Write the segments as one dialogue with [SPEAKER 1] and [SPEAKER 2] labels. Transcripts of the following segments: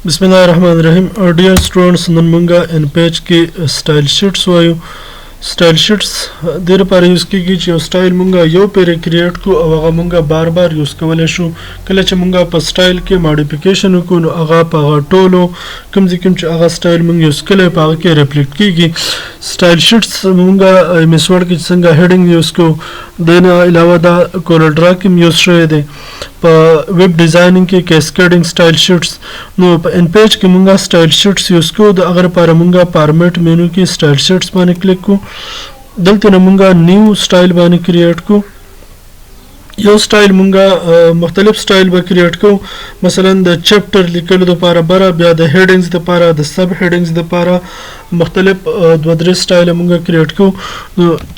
[SPEAKER 1] बिस्मिल्लाहिर्रहमानिर्रहीम। Dear students, none मंगा इनपेज की स्टाइल शीट्स वायु स्टाइल शीट्स देर पर यूज़ की जो स्टाइल मंगा यो पे क्रिएट को अगा मंगा बार बार यूज़ कवले शो कल मंगा पर स्टाइल के मॉडिफिकेशन को अगा पागा टोलो कम से कम अगा स्टाइल मंग यूज़ कले पागा के रिफ्लेक्ट की स्टाइल शीट्स मंगा मिसवर्ड की संगा हेडिंग यूज़ को देने अलावा दा कोलर ड्रा की यूज़ शो दे पर वेब डिज़ाइनिंग के कैस्केडिंग स्टाइल शीट्स नो इनपेज के मंगा स्टाइल शीट्स यूज़ को अगर पारा मंगा फॉर्मेट मेनू की स्टाइल शीट्स बाने क्लिक को दलते न मंगा न्यू स्टाइल बाने क्रिएट को यो स्टाइल मंगा मुख्तलिफ स्टाइल बा क्रिएट को मसलन द चैप्टर लिखल दो पारा बरा ब्या द हेडिंग्स द पारा द सब हेडिंग्स द पारा मुख्तलिफ द्वदरे स्टाइल मंगा क्रिएट को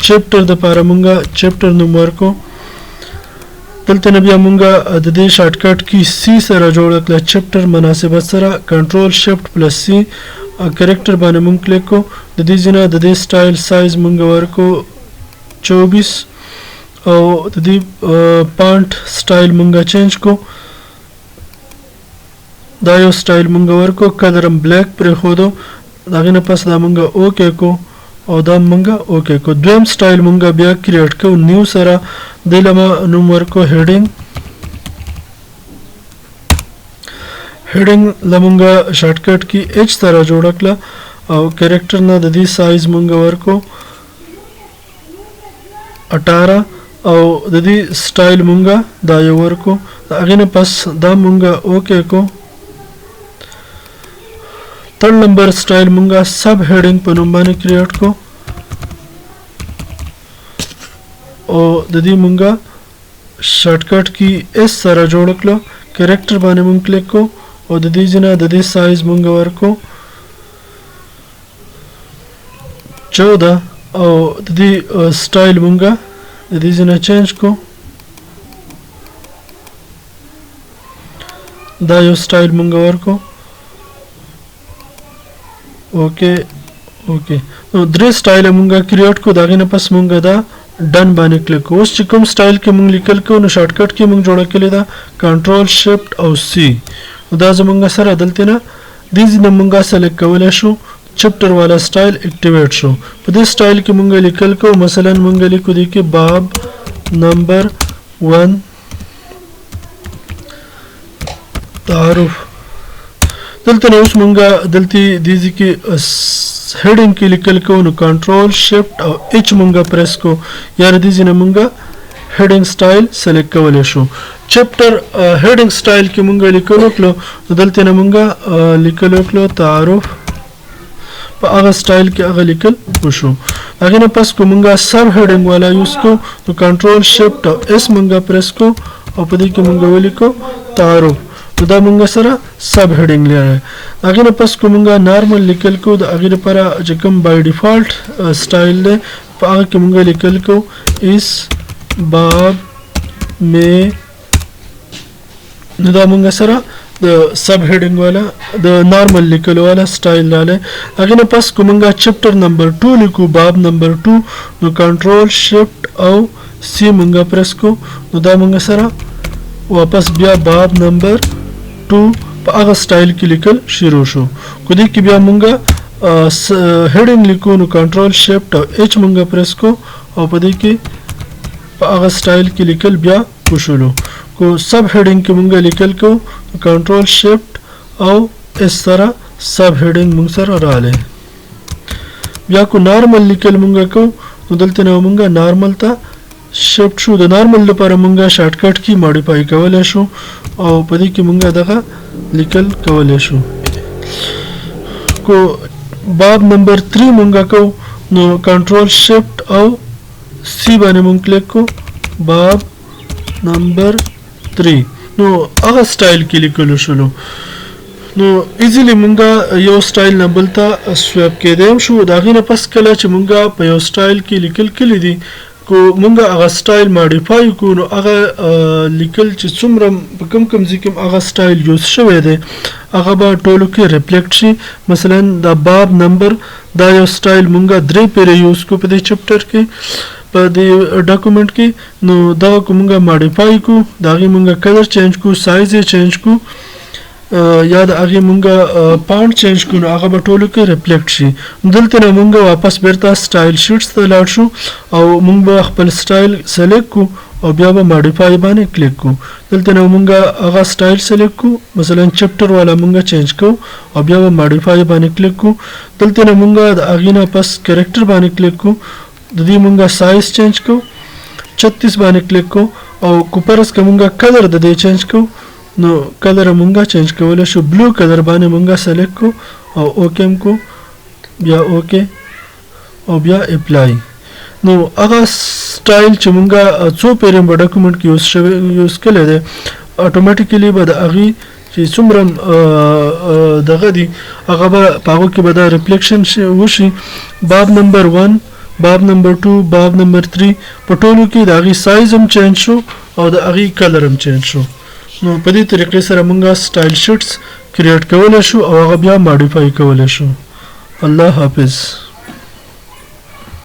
[SPEAKER 1] चैप्टर द पारा मंगा चैप्टर नंबर को दलते नबिया मंगा दे शॉर्टकट की सी सरा जोड़क चैप्टर मुनासिबत सरा कंट्रोल शिफ्ट प्लस सी करेक्टर बाने मंग क्लिक को ददी जना ददे स्टाइल साइज मंगवर को 24 और ददी पांट स्टाइल मंगा चेंज को दायो स्टाइल मंगवर को कलरम ब्लैक पर खोदो दागे न पास दा मंगा ओके को और दाम मंगा ओके को द्वेम स्टाइल मंगा ब्या क्रिएट को न्यू सरा दिलमा नंबर को हेडिंग लमंगा शॉर्टकट की एच तरह जोड़कला और कैरेक्टर ना ददी साइज मंगवर को 18 और ददी स्टाइल मंगा दायोवर को आगे न पास दा मंगा ओके को थर्ड नंबर स्टाइल मंगा सब हेडिंग पनुम्बाने क्रिएट को और ददी मंगा शॉर्टकट की एस तरह जोड़कला कैरेक्टर बाने मंग क्लिक को और ददी जना ददी साइज मंगवर को 14 और ददी स्टाइल मंगा ददी जना चेंज को दायो स्टाइल मंगवर को ओके ओके तो द्रे स्टाइल मंगा क्रिएट को दागे न पास मंगा दा डन बाने क्लिक को उस चिकम स्टाइल के मंग लिखल को न शॉर्टकट के मंग जोड़ा के लिए दा कंट्रोल शिफ्ट और सी दा जमंगा सर अदलते ना दीज नमंगा सेलेक्ट कवले शो चैप्टर वाला स्टाइल एक्टिवेट शो पदे स्टाइल के मंगा लिखल को मसलन मंगा लिखो दी के बाब नंबर 1 तारुफ दलते ना उस मंगा दलती दीजी के हेडिंग के लिखल को न कंट्रोल शिफ्ट और एच मंगा प्रेस को यार दीजी न मंगा हेडिंग स्टाइल सेलेक्ट कवले शो चैप्टर हेडिंग स्टाइल के मंगा लिखलो दलते न मंगा लिखलो तारुफ आगा स्टाइल के आगा लिखल पुशो आगे न पास को मंगा सब हेडिंग वाला यूज को तो कंट्रोल शिफ्ट और एस मंगा प्रेस को और पदी के मंगा वाली को तारुफ दा मंगा सरा सब हेडिंग ले आए आगे न पास को मंगा नॉर्मल लिखल को आगे न परा जकम बाय डिफॉल्ट स्टाइल ले आगे के मंगा लिखल को इस बाब में दा मंगा सरा द सब हेडिंग वाला द नॉर्मल लिखल वाला स्टाइल डाले आगे न पास को मंगा चैप्टर नंबर 2 लिखो बाब नंबर 2 नो कंट्रोल शिफ्ट और सी मंगा प्रेस को दा मंगा सरा वापस बिया बाब नंबर 2 आगा स्टाइल की लिखल शुरू शो खुदी की बिया मंगा हेडिंग लिखो नो कंट्रोल शिफ्ट और एच मंगा प्रेस को और पदी की आगा स्टाइल की लिखल बिया पुशुलो को सब हेडिंग के मंगा लिखल को कंट्रोल शिफ्ट और इस तरह सब हेडिंग मुंगसर और आले या को नॉर्मल लिखल मंगा को दलते ना मंगा नॉर्मल था शिफ्ट शो द नॉर्मल पर मंगा शॉर्टकट की मॉडिफाई कवले शो और पदी की मंगा दगा लिखल कवले शो को बाब नंबर 3 मंगा को नो कंट्रोल शिफ्ट और सी बाने मंग क्लिक को बाब नंबर 3 नो आगा स्टाइल के लिए कलो शुरू नो इजीली मंगा यो स्टाइल न बोलता स्वैप के देम शो दागी न पास कला च मंगा पे यो स्टाइल के लिखल के दी को मंगा आगा स्टाइल मॉडिफाई को नो आगा लिखल च सुमरम कम जिकम आगा स्टाइल यूज शवे दे आगा बा टोलो के रिफ्लेक्ट शी मसलन द बाब नंबर दा यो स्टाइल मंगा द्रे पेरे यूज को पे चैप्टर के डॉक्यूमेंट की नो दवा को मंगा मॉडिफाई को दागी मंगा कलर चेंज को साइज चेंज को یا د هغې مونږه پاونډ چینج کړو نو هغه به ټولو کې ریفلیکټ شي. دلته نه مونږ واپس بیرته سټایل شیټس ته لاړ شو او مونږ به خپل سټایل سلیکټ کړو او بیا به ماډیفای باندې کلیک کړو. دلته نه مونږ هغه سټایل سلیکټ کړو، مثلا چپټر والا مونږ چینج کړو او بیا به ماډیفای باندې کلیک کړو. دلته نه مونږ د هغې نه پس کریکټر باندې کلیک کړو، د دې مونږ سایز چینج کړو 36 باندې کلیک کړو او کوپرس که مونږ کلر د دې چینج کړو نو کلر مونږه چینج کولی شو، بلو کلر باندې مونږه سلیکټ کړو او اوکې م کو، بیا اوکې او بیا اپلای. نو هغه سټایل چې مونږه څو پیرې په ډاکومنټ کې یوز کړی دی اټومیټیکلی به د هغې چې څومره دغه دي هغه به په هغو کې به دا ریفلیکشن وشي. باب نمبر 1 باب نمبر 2 باب نمبر 3 په ټولو کې د هغې سایز هم چینج شو او د هغې کلر هم چینج شو. نو په دې طریقې سره مونږه سټایل شیټس کریټ کولی شو او هغه بیا ماډیفای کولی شو. الله حافظ.